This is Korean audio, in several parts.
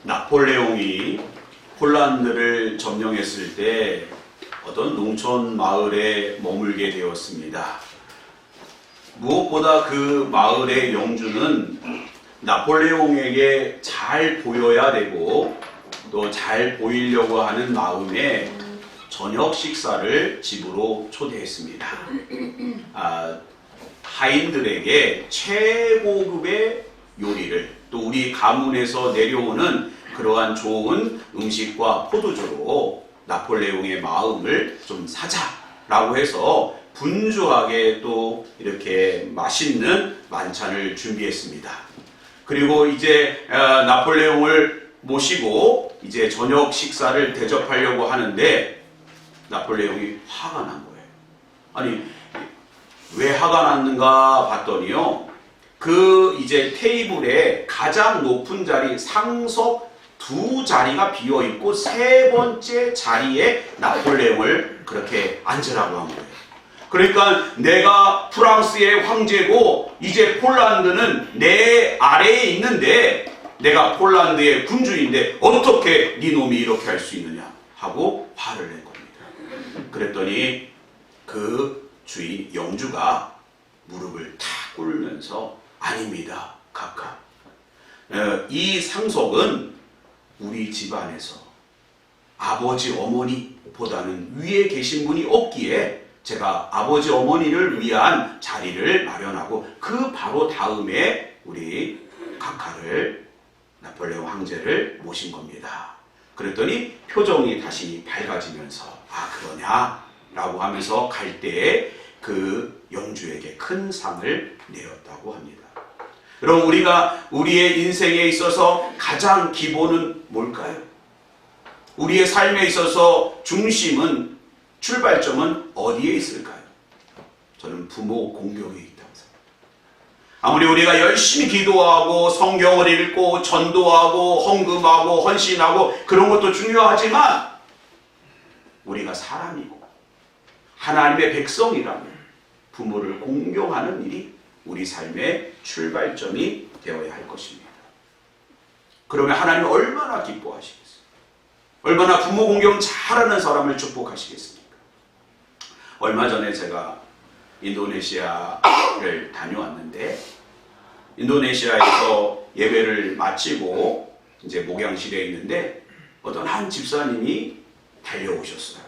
나폴레옹이 폴란드를 점령했을 때 어떤 농촌 마을에 머물게 되었습니다. 무엇보다 그 마을의 영주는 나폴레옹에게 잘 보여야 되고 또 잘 보이려고 하는 마음에 저녁 식사를 집으로 초대했습니다. 하인들에게 최고급의 요리를, 또 우리 가문에서 내려오는 그러한 좋은 음식과 포도주로 나폴레옹의 마음을 좀 사자라고 해서 분주하게 또 이렇게 맛있는 만찬을 준비했습니다. 그리고 이제 나폴레옹을 모시고 이제 저녁 식사를 대접하려고 하는데 나폴레옹이 화가 난 거예요. 아니, 왜 화가 났는가 봤더니요, 그 이제 테이블에 가장 높은 자리, 상석 2자리가 비어 있고 3번째 자리에 나폴레옹을 그렇게 앉으라고 한 거예요. 그러니까 내가 프랑스의 황제고 이제 폴란드는 내 아래에 있는데, 내가 폴란드의 군주인데 어떻게 네 놈이 이렇게 할 수 있느냐 하고 화를 낸 겁니다. 그랬더니 그 주인 영주가 무릎을 탁 꿇으면서 아닙니다, 카카. 이 상속은 우리 집안에서 아버지 어머니보다는 위에 계신 분이 없기에 제가 아버지 어머니를 위한 자리를 마련하고 그 바로 다음에 우리 카카를, 나폴레옹 황제를 모신 겁니다. 그랬더니 표정이 다시 밝아지면서 그러냐? 라고 하면서 갈 때에 그 영주에게 큰 상을 내었다고 합니다. 여러분, 우리가 우리의 인생에 있어서 가장 기본은 뭘까요? 우리의 삶에 있어서 중심은, 출발점은 어디에 있을까요? 저는 부모 공경에 있다고 생각합니다. 아무리 우리가 열심히 기도하고 성경을 읽고 전도하고 헌금하고 헌신하고 그런 것도 중요하지만 우리가 사람이고 하나님의 백성이라면 부모를 공경하는 일이 우리 삶의 출발점이 되어야 할 것입니다. 그러면 하나님은 얼마나 기뻐하시겠어요? 얼마나 부모 공경 잘하는 사람을 축복하시겠습니까? 얼마 전에 제가 인도네시아를 다녀왔는데, 인도네시아에서 예배를 마치고 이제 목양실에 있는데 어떤 한 집사님이 달려오셨어요.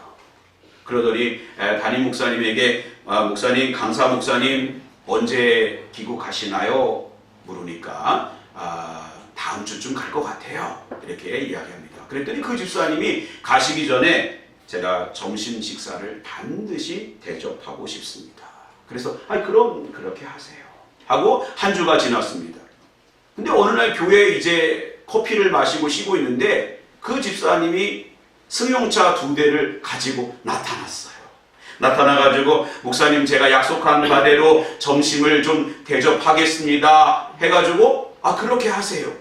그러더니 담임 목사님에게 목사님, 강사 목사님 언제 귀국하시나요? 물으니까 다음 주쯤 갈 것 같아요. 이렇게 이야기합니다. 그랬더니 그 집사님이 가시기 전에 제가 점심 식사를 반드시 대접하고 싶습니다. 그래서 그럼 그렇게 하세요 하고 한 주가 지났습니다. 근데 어느 날 교회에 이제 커피를 마시고 쉬고 있는데 그 집사님이 승용차 2대를 가지고 나타났어요. 나타나가지고 목사님, 제가 약속한 바대로 점심을 좀 대접하겠습니다 해가지고 그렇게 하세요.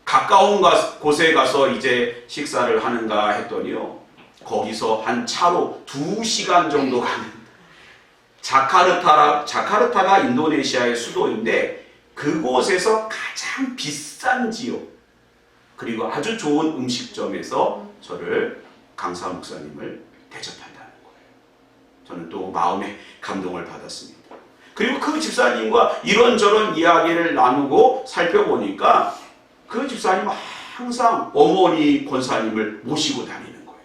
가까운 곳에 가서 이제 식사를 하는가 했더니요, 거기서 한 차로 2시간 정도 가는 자카르타가 인도네시아의 수도인데 그곳에서 가장 비싼 지역, 그리고 아주 좋은 음식점에서 저를, 강사 목사님을 대접한다는 거예요. 저는 또 마음에 감동을 받았습니다. 그리고 그 집사님과 이런저런 이야기를 나누고 살펴보니까 그 집사님은 항상 어머니 권사님을 모시고 다니는 거예요.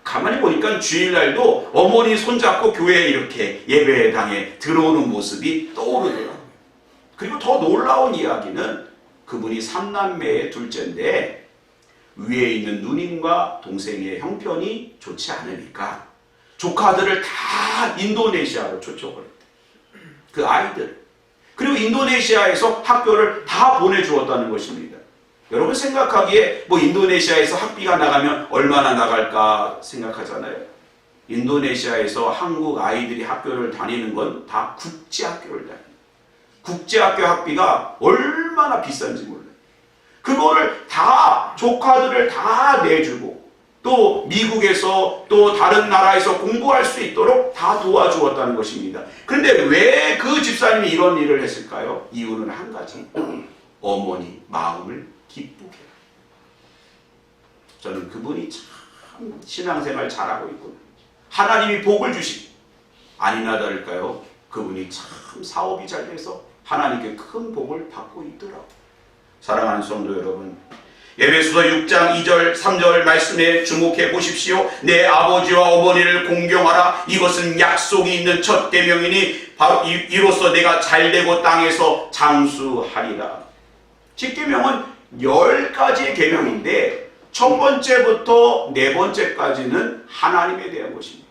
가만히 보니까 주일날도 어머니 손잡고 교회에 이렇게 예배당에 들어오는 모습이 떠오르더라고요. 그리고 더 놀라운 이야기는 그분이 3남매의 둘째인데 위에 있는 누님과 동생의 형편이 좋지 않으니까 조카들을 다 인도네시아로 초청을 했대요. 그 아이들. 그리고 인도네시아에서 학교를 다 보내주었다는 것입니다. 여러분 생각하기에 인도네시아에서 학비가 나가면 얼마나 나갈까 생각하잖아요. 인도네시아에서 한국 아이들이 학교를 다니는 건 다 국제학교를 다녀요. 국제학교 학비가 얼마나 비싼지 몰라요. 그거를 다, 조카들을 다 내주고 또 미국에서 또 다른 나라에서 공부할 수 있도록 다 도와주었다는 것입니다. 그런데 왜 그 집사님이 이런 일을 했을까요? 이유는 한 가지. 어머니 마음을 기쁘게. 저는 그분이 참 신앙생활 잘하고 있구나. 하나님이 복을 주시. 아니나 다를까요? 그분이 참 사업이 잘 돼서 하나님께 큰 복을 받고 있더라고요. 사랑하는 성도 여러분, 에베소서 6장 2절 3절 말씀에 주목해 보십시오. 내 아버지와 어머니를 공경하라. 이것은 약속이 있는 첫 계명이니 바로 이로써 내가 잘되고 땅에서 장수하리라. 10계명은 10가지의 계명인데 첫 번째부터 네 번째까지는 하나님에 대한 것입니다.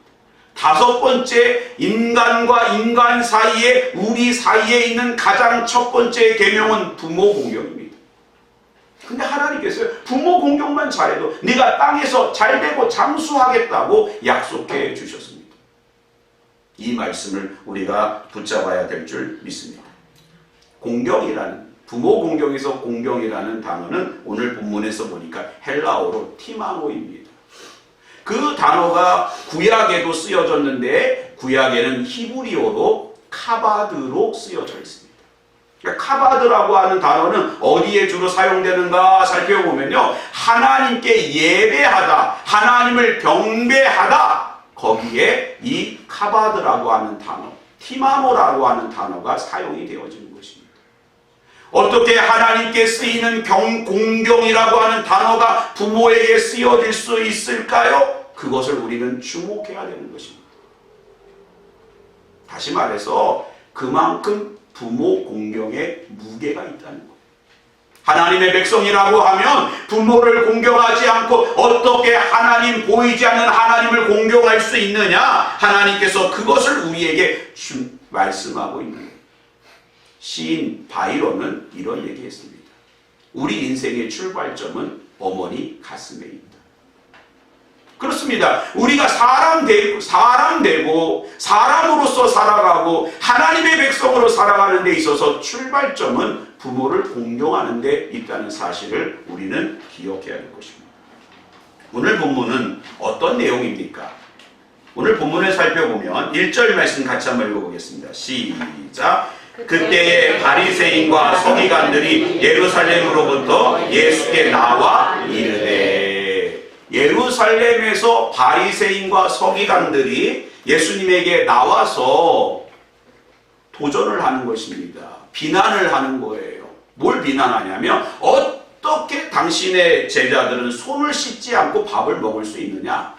다섯 번째, 인간과 인간 사이에, 우리 사이에 있는 가장 첫 번째 계명은 부모 공경입니다. 근데 하나님께서 부모 공경만 잘해도 네가 땅에서 잘되고 장수하겠다고 약속해 주셨습니다. 이 말씀을 우리가 붙잡아야 될 줄 믿습니다. 공경이라는, 부모 공경에서 공경이라는 단어는 오늘 본문에서 보니까 헬라어로 티마노입니다. 그 단어가 구약에도 쓰여졌는데 구약에는 히브리어로 카바드로 쓰여져 있습니다. 카바드라고 하는 단어는 어디에 주로 사용되는가 살펴보면요, 하나님께 예배하다, 하나님을 경배하다, 거기에 이 카바드라고 하는 단어, 티마노라고 하는 단어가 사용이 되어지는 것입니다. 어떻게 하나님께 쓰이는 공경이라고 하는 단어가 부모에게 쓰여질 수 있을까요? 그것을 우리는 주목해야 되는 것입니다. 다시 말해서 그만큼 부모 공경에 무게가 있다는 것. 하나님의 백성이라고 하면 부모를 공경하지 않고 어떻게 하나님, 보이지 않는 하나님을 공경할 수 있느냐? 하나님께서 그것을 우리에게 말씀하고 있는 거예요. 시인 바이런은 이런 얘기했습니다. 우리 인생의 출발점은 어머니 가슴에 있다. 그렇습니다. 우리가 사람 되고 사람으로서 살아가고 하나님의 백성으로 살아가는 데 있어서 출발점은 부모를 공경하는 데 있다는 사실을 우리는 기억해야 할 것입니다. 오늘 본문은 어떤 내용입니까? 오늘 본문을 살펴보면 1절 말씀 같이 한번 읽어보겠습니다. 시작. 그때에 바리새인과 서기관들이 예루살렘으로부터 예수께 나와 이르되. 예루살렘에서 바리새인과 서기관들이 예수님에게 나와서 도전을 하는 것입니다. 비난을 하는 거예요. 뭘 비난하냐면 어떻게 당신의 제자들은 손을 씻지 않고 밥을 먹을 수 있느냐?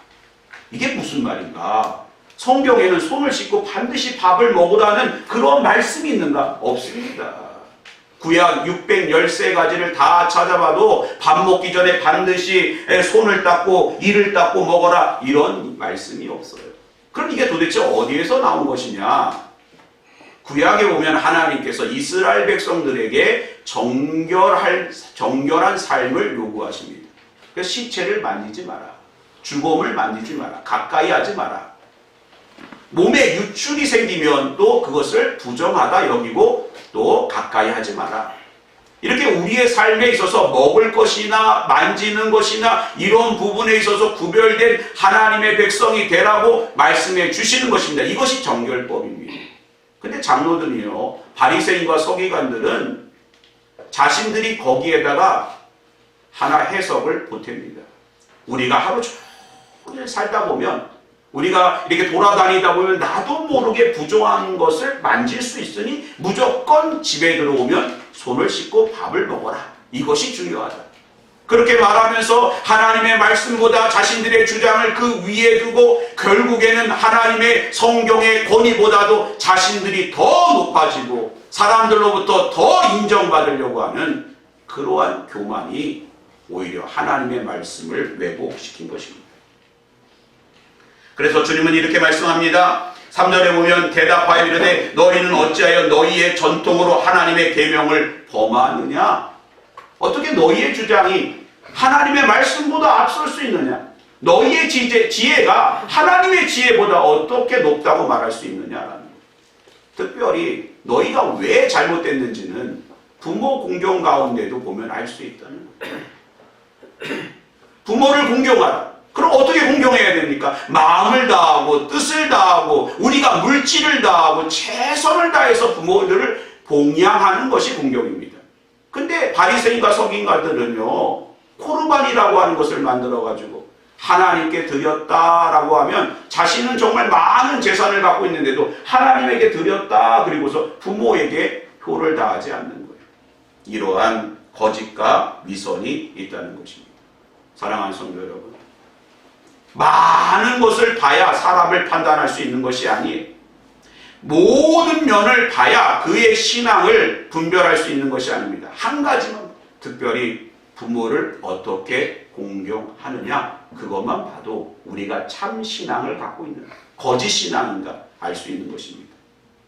이게 무슨 말인가? 성경에는 손을 씻고 반드시 밥을 먹으라는 그런 말씀이 있는가? 없습니다. 구약 613가지를 다 찾아봐도 밥 먹기 전에 반드시 손을 닦고 이를 닦고 먹어라, 이런 말씀이 없어요. 그럼 이게 도대체 어디에서 나온 것이냐? 구약에 보면 하나님께서 이스라엘 백성들에게 정결한 삶을 요구하십니다. 그래서 시체를 만지지 마라, 주검을 만지지 마라, 가까이 하지 마라. 몸에 유출이 생기면 또 그것을 부정하다 여기고 또 가까이 하지 마라. 이렇게 우리의 삶에 있어서 먹을 것이나 만지는 것이나 이런 부분에 있어서 구별된 하나님의 백성이 되라고 말씀해 주시는 것입니다. 이것이 정결법입니다. 근데 장로들이요, 바리새인과 서기관들은 자신들이 거기에다가 하나 해석을 보탭니다. 우리가 하루 종일 살다 보면, 우리가 이렇게 돌아다니다 보면 나도 모르게 부정한 것을 만질 수 있으니 무조건 집에 들어오면 손을 씻고 밥을 먹어라. 이것이 중요하다. 그렇게 말하면서 하나님의 말씀보다 자신들의 주장을 그 위에 두고 결국에는 하나님의 성경의 권위보다도 자신들이 더 높아지고 사람들로부터 더 인정받으려고 하는 그러한 교만이 오히려 하나님의 말씀을 왜곡시킨 것입니다. 그래서 주님은 이렇게 말씀합니다. 3절에 보면 대답하여 이르되 너희는 어찌하여 너희의 전통으로 하나님의 계명을 범하느냐? 어떻게 너희의 주장이 하나님의 말씀보다 앞설 수 있느냐? 너희의 지혜가 하나님의 지혜보다 어떻게 높다고 말할 수 있느냐라는 거예요. 특별히 너희가 왜 잘못됐는지는 부모 공경 가운데도 보면 알 수 있다는 거예요. 부모를 공경하라. 그럼 어떻게 공경해야 됩니까? 마음을 다하고 뜻을 다하고 우리가 물질을 다하고 최선을 다해서 부모들을 봉양하는 것이 공경입니다. 근데 바리새인과 서기관들은요, 코르반이라고 하는 것을 만들어가지고 하나님께 드렸다라고 하면 자신은 정말 많은 재산을 갖고 있는데도 하나님에게 드렸다 그리고서 부모에게 효를 다하지 않는 거예요. 이러한 거짓과 위선이 있다는 것입니다. 사랑하는 성도 여러분, 많은 것을 봐야 사람을 판단할 수 있는 것이 아니에요. 모든 면을 봐야 그의 신앙을 분별할 수 있는 것이 아닙니다. 한 가지만, 특별히 부모를 어떻게 공경하느냐, 그것만 봐도 우리가 참 신앙을 갖고 있는, 거짓 신앙인가 알 수 있는 것입니다.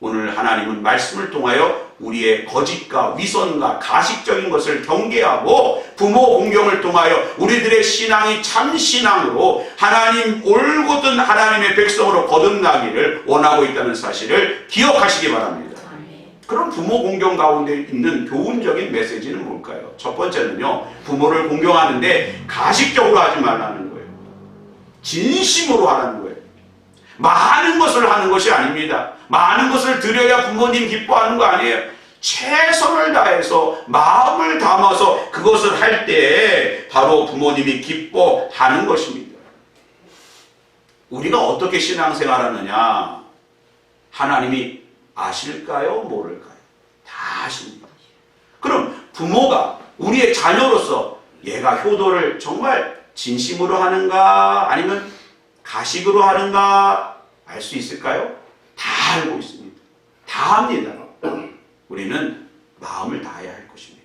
오늘 하나님은 말씀을 통하여 우리의 거짓과 위선과 가식적인 것을 경계하고 부모 공경을 통하여 우리들의 신앙이 참 신앙으로 하나님 올곧은 하나님의 백성으로 거듭나기를 원하고 있다는 사실을 기억하시기 바랍니다. 그럼 부모 공경 가운데 있는 교훈적인 메시지는 뭘까요? 첫 번째는요, 부모를 공경하는데 가식적으로 하지 말라는 거예요. 진심으로 하라는 거예요. 많은 것을 하는 것이 아닙니다. 많은 것을 드려야 부모님 기뻐하는 거 아니에요. 최선을 다해서 마음을 담아서 그것을 할 때 바로 부모님이 기뻐하는 것입니다. 우리가 어떻게 신앙생활하느냐, 하나님이 아실까요? 모를까요? 다 아십니다. 그럼 부모가 우리의 자녀로서 얘가 효도를 정말 진심으로 하는가 아니면 가식으로 하는가 알 수 있을까요? 다 알고 있습니다. 다 합니다. 우리는 마음을 다해야 할 것입니다.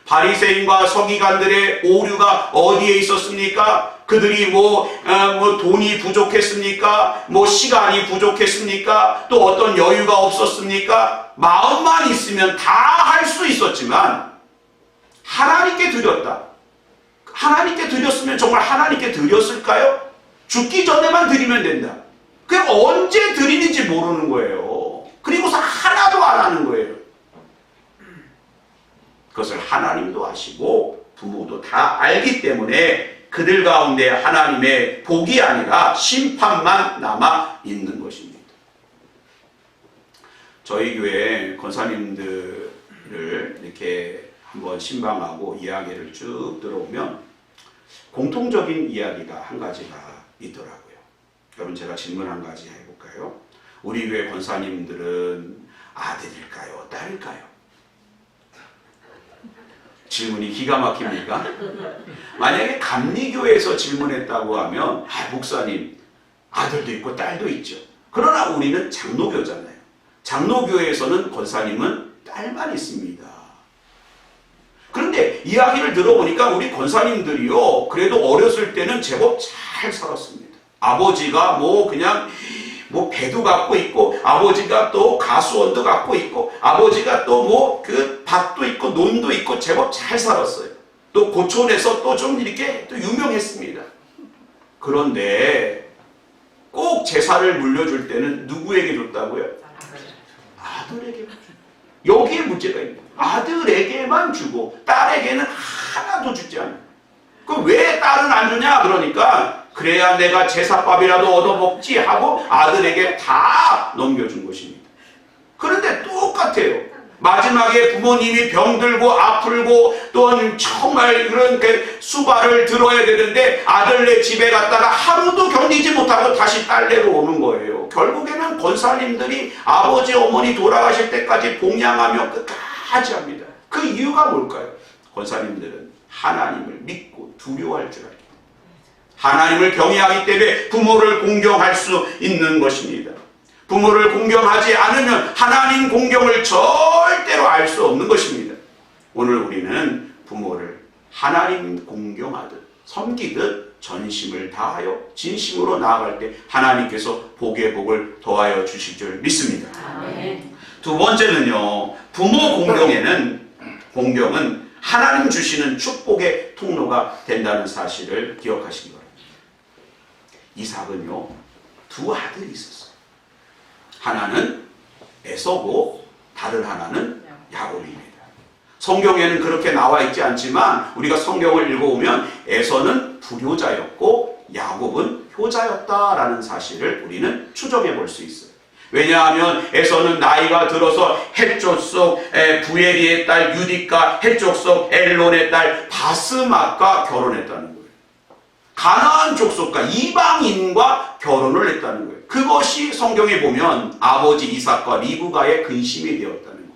바리새인과 서기관들의 오류가 어디에 있었습니까? 그들이 돈이 부족했습니까? 시간이 부족했습니까? 또 어떤 여유가 없었습니까? 마음만 있으면 다 할 수 있었지만 하나님께 드렸다. 하나님께 드렸으면 정말 하나님께 드렸을까요? 죽기 전에만 드리면 된다. 그게 언제 드리는지 모르는 거예요. 그리고서 하나도 안 하는 거예요. 그것을 하나님도 아시고 부모도 다 알기 때문에 그들 가운데 하나님의 복이 아니라 심판만 남아 있는 것입니다. 저희 교회 권사님들을 이렇게 한번 신방하고 이야기를 쭉 들어오면 공통적인 이야기가 한 가지가 있더라고요. 여러분, 제가 질문 한 가지 해볼까요? 우리 교회 권사님들은 아들일까요? 딸일까요? 질문이 기가 막힙니까? 만약에 감리교회에서 질문했다고 하면 목사님, 아들도 있고 딸도 있죠. 그러나 우리는 장로교잖아요. 장로교회에서는 권사님은 딸만 있습니다. 그런데 이야기를 들어보니까 우리 권사님들이요, 그래도 어렸을 때는 제법 잘 살았습니다. 아버지가 그냥 배도 갖고 있고, 아버지가 또 가수원도 갖고 있고, 아버지가 또 밭도 있고, 논도 있고, 제법 잘 살았어요. 또 고촌에서 또 좀 이렇게 또 유명했습니다. 그런데 꼭 제사를 물려줄 때는 누구에게 줬다고요? 아들에게만 주고. 여기에 문제가 있는 거예요. 아들에게만 주고 딸에게는 하나도 주지 않아요. 그럼 왜 딸은 안 주냐? 그러니까 그래야 내가 제사밥이라도 얻어먹지 하고 아들에게 다 넘겨준 것입니다. 그런데 똑같아요. 마지막에 부모님이 병들고 아플고 또 정말 그런 수발을 들어야 되는데 아들네 집에 갔다가 하루도 견디지 못하고 다시 딸네로 오는 거예요. 결국에는 권사님들이 아버지 어머니 돌아가실 때까지 봉양하며 끝까지 합니다. 그 이유가 뭘까요? 권사님들은 하나님을 믿고 두려워할 줄 알고 하나님을 경외하기 때문에 부모를 공경할 수 있는 것입니다. 부모를 공경하지 않으면 하나님 공경을 절대로 알 수 없는 것입니다. 오늘 우리는 부모를 하나님 공경하듯 섬기듯 전심을 다하여 진심으로 나아갈 때 하나님께서 복의 복을 더하여 주실 줄 믿습니다. 아멘. 두 번째는요, 부모 공경은 하나님 주시는 축복의 통로가 된다는 사실을 기억하시기 바랍니다. 이삭은요, 두 아들이 있었어요. 하나는 에서고 다른 하나는 야곱입니다. 성경에는 그렇게 나와 있지 않지만 우리가 성경을 읽어보면 에서는 불효자였고 야곱은 효자였다라는 사실을 우리는 추정해 볼 수 있어요. 왜냐하면 에서는 나이가 들어서 헷쪽 속 부에리의 딸 유디카, 헷쪽 속 엘론의 딸 바스맛과 결혼했다는 거예요. 가나안 족속과 이방인과 결혼을 했다는 거예요. 그것이 성경에 보면 아버지 이삭과 리브가의 근심이 되었다는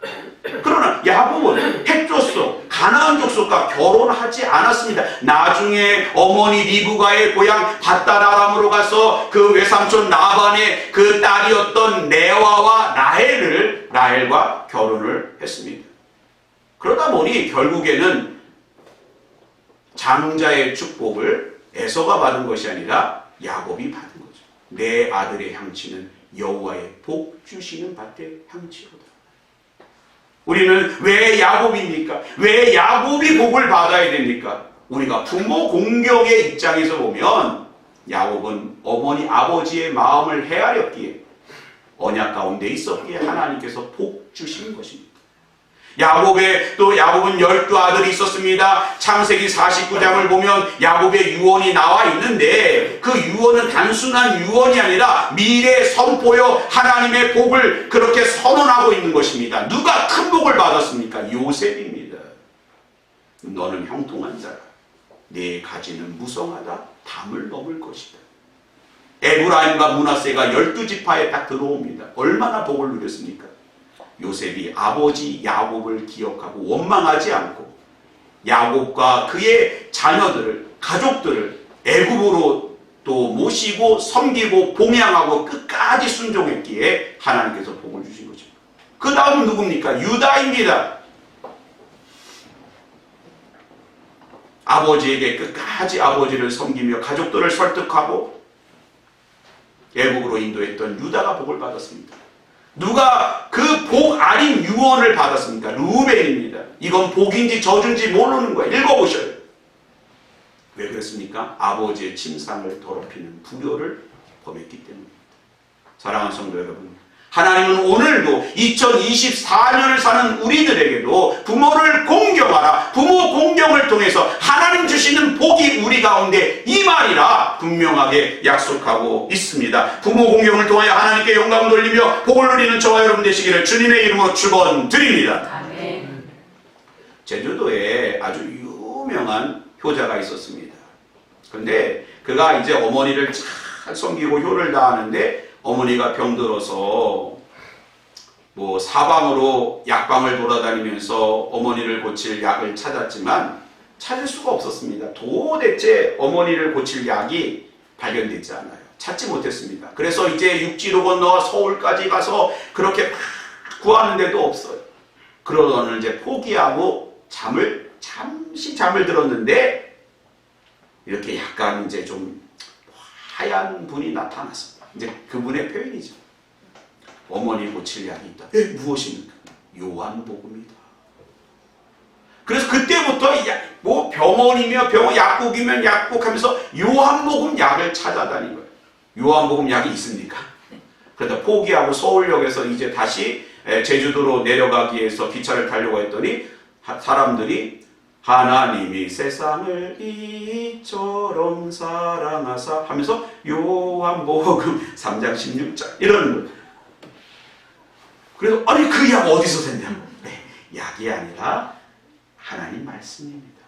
거예요. 그러나 야곱은 헷족 속 가나안 족속과 결혼하지 않았습니다. 나중에 어머니 리브가의 고향 밧다라람으로 가서 그 외삼촌 라반의 그 딸이었던 레와와 라헬과 결혼을 했습니다. 그러다 보니 결국에는 장자의 축복을 에서가 받은 것이 아니라 야곱이 받은 거죠. 내 아들의 향치는 여호와의 복 주시는 밭의 향치로다. 우리는 왜 야곱입니까? 왜 야곱이 복을 받아야 됩니까? 우리가 부모 공경의 입장에서 보면 야곱은 어머니 아버지의 마음을 헤아렸기에 언약 가운데 있었기에 하나님께서 복 주신 것입니다. 야곱은 12아들이 있었습니다. 창세기 49장을 보면 야곱의 유언이 나와 있는데 그 유언은 단순한 유언이 아니라 미래 선포여 하나님의 복을 그렇게 선언하고 있는 것입니다. 누가 큰 복을 받았습니까? 요셉입니다. 너는 형통한 자라. 내 가지는 무성하다. 담을 넘을 것이다. 에브라임과 므낫세가 12지파에 딱 들어옵니다. 얼마나 복을 누렸습니까? 요셉이 아버지 야곱을 기억하고 원망하지 않고 야곱과 그의 자녀들을, 가족들을 애굽으로 또 모시고 섬기고 봉양하고 끝까지 순종했기에 하나님께서 복을 주신 거죠. 그 다음은 누굽니까? 유다입니다. 아버지에게 끝까지 아버지를 섬기며 가족들을 설득하고 애굽으로 인도했던 유다가 복을 받았습니다. 누가 그 복 아닌 유언을 받았습니까? 루벤입니다. 이건 복인지 저주인지 모르는 거예요. 읽어보셔요. 왜 그랬습니까? 아버지의 침상을 더럽히는 불효를 범했기 때문입니다. 사랑하는 성도 여러분, 하나님은 오늘도 2024년을 사는 우리들에게도 부모를 공경하라. 부모 공경을 통해서 하나님 주시는 복이 우리 가운데 임하리라 분명하게 약속하고 있습니다. 부모 공경을 통하여 하나님께 영광 돌리며 복을 누리는 저와 여러분 되시기를 주님의 이름으로 축원드립니다. 아멘. 제주도에 아주 유명한 효자가 있었습니다. 그런데 그가 이제 어머니를 잘 섬기고 효를 다하는데 어머니가 병들어서 뭐 사방으로 약방을 돌아다니면서 어머니를 고칠 약을 찾았지만 찾을 수가 없었습니다. 도대체 어머니를 고칠 약이 발견되지 않아요. 찾지 못했습니다. 그래서 이제 육지로 건너와 서울까지 가서 그렇게 막 구하는데도 없어요. 그러더니 이제 포기하고 잠시 잠을 들었는데 이렇게 약간 이제 좀 하얀 분이 나타났습니다. 이제 그분의 표현이죠. 어머니 고칠 약이 있다. 무엇입니까? 요한복음이다. 그래서 그때부터 뭐 병원이며 병원, 약국이면 약국 하면서 요한복음 약을 찾아다닌 거예요. 요한복음 약이 있습니까? 그러다 포기하고 서울역에서 이제 다시 제주도로 내려가기 위해서 기차를 타려고 했더니 사람들이 하나님이 세상을 이처럼 사랑하사 하면서 요한복음 3장 16절 이러는 거예요. 그래서 아니 그 약 어디서 샀냐? 네, 약이 아니라 하나님 말씀입니다.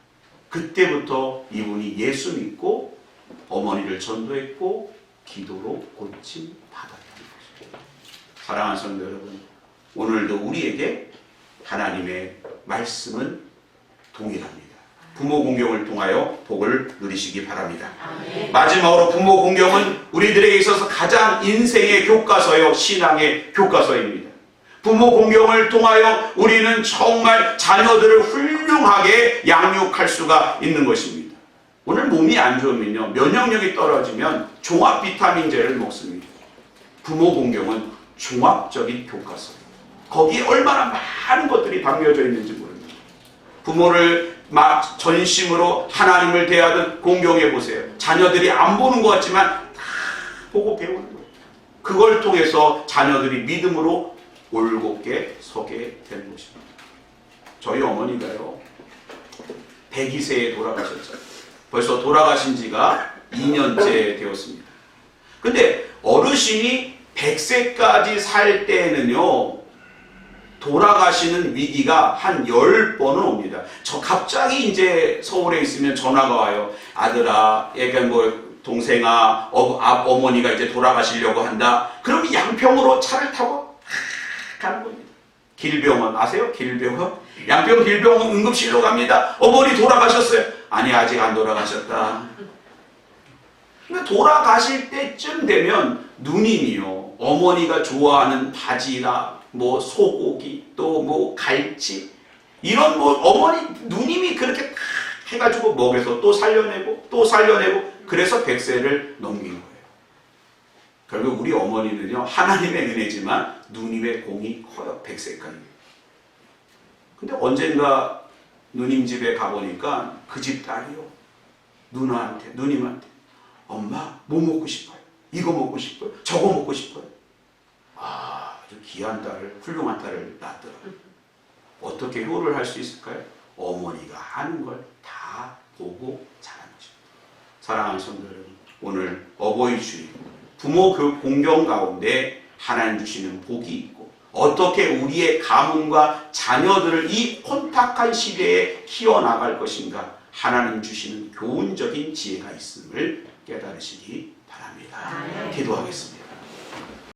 그때부터 이분이 예수 믿고 어머니를 전도했고 기도로 고침 받았다는 것입니다. 사랑하는 성도 여러분, 오늘도 우리에게 하나님의 말씀은 동일합니다. 부모 공경을 통하여 복을 누리시기 바랍니다. 아멘. 마지막으로 부모 공경은 우리들에게 있어서 가장 인생의 교과서요, 신앙의 교과서입니다. 부모 공경을 통하여 우리는 정말 자녀들을 훌륭하게 양육할 수가 있는 것입니다. 오늘 몸이 안 좋으면요, 면역력이 떨어지면 종합 비타민제를 먹습니다. 부모 공경은 종합적인 교과서예요. 거기에 얼마나 많은 것들이 담겨져 있는지 모릅니다. 부모를 막 전심으로 하나님을 대하듯 공경해 보세요. 자녀들이 안 보는 것 같지만 다 보고 배우는 거예요. 그걸 통해서 자녀들이 믿음으로 올곧게 서게 되는 것입니다. 저희 어머니가요 102세에 돌아가셨죠. 벌써 돌아가신 지가 2년째 되었습니다. 근데 어르신이 100세까지 살 때는요, 돌아가시는 위기가 한 10번은 옵니다. 저 갑자기 이제 서울에 있으면 전화가 와요. 아들아, 얘가 뭐 동생아, 어머니가 이제 돌아가시려고 한다. 그럼 양평으로 차를 타고 가는 겁니다. 길병원 아세요? 길병원? 양평 길병원 응급실로 갑니다. 어머니 돌아가셨어요. 아니, 아직 안 돌아가셨다. 그러니까 돌아가실 때쯤 되면 누님이요, 어머니가 좋아하는 바지나 뭐 소고기, 또 뭐 갈치, 이런 뭐 어머니 누님이 그렇게 다 해가지고 먹여서 또 살려내고 또 살려내고, 그래서 100세를 넘긴 거예요. 결국 우리 어머니는요, 하나님의 은혜지만 누님의 공이 커요. 100세까지. 근데 언젠가 누님 집에 가보니까 그 집 딸이요, 누님한테 엄마 뭐 먹고 싶어요? 이거 먹고 싶어요? 저거 먹고 싶어요? 아주 귀한 딸을, 훌륭한 딸을 낳았더라고요. 어떻게 효를 할 수 있을까요? 어머니가 하는 걸 다 보고 자란 것입니다. 사랑하는 성도 여러분, 오늘 어버이 주일, 부모 그 공경 가운데 하나님 주시는 복이 있고, 어떻게 우리의 가문과 자녀들을 이 혼탁한 시대에 키워나갈 것인가, 하나님 주시는 교훈적인 지혜가 있음을 깨달으시기 바랍니다. 기도하겠습니다.